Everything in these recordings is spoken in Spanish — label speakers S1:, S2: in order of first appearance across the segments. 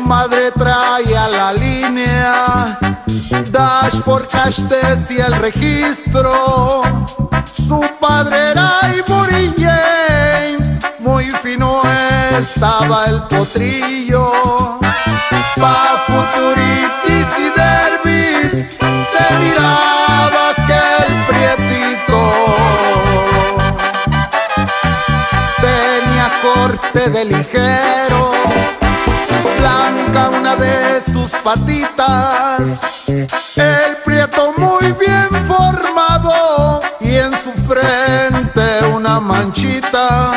S1: madre traía la línea, dashboard, cash test y el registro. Su padre era Ivory James, muy fino estaba el potrillo. Pa' futuritis y derbis se miraba aquel prietito. Tenía corte de ligero, blanca una de sus patitas, el prieto muy bien formado y en su frente una manchita.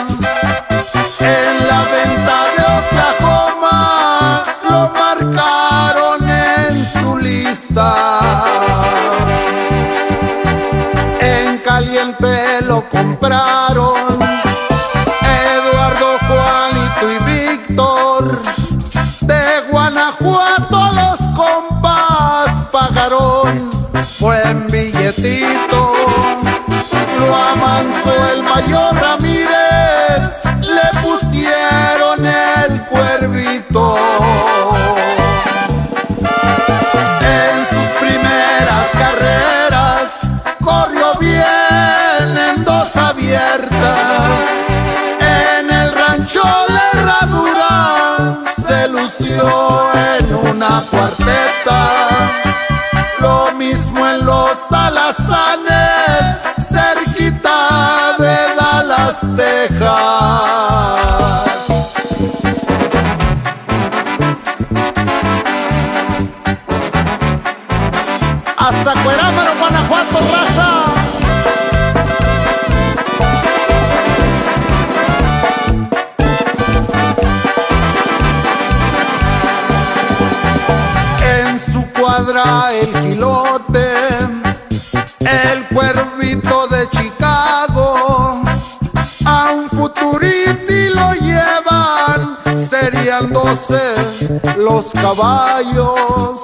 S1: En la venta de Oklahoma lo marcaron en su lista. En caliente lo compraron Eduardo, Juanito y Víctor. De Guanajuato los compas pagaron buen billetito. Lo amansó el mayor Ramírez, le pusieron el Cuervito. En sus primeras carreras corrió bien en dos abiertas. En el rancho La Herradura se lució en una cuarteta. Lo mismo en los Alazanes, cerquita de Dallas, Texas. Hasta Cuerámaro, Guanajuato, raza. En su cuadra el Gilote, el Cuervito de Chicago. A un Futurity lo llevan, serían 12 los caballos.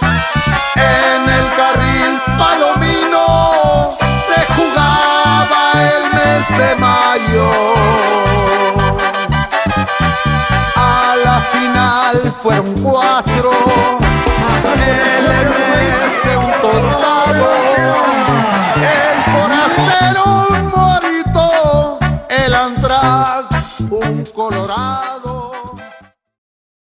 S1: En el carril palomino se jugaba el mes de mayo. A la final fueron 4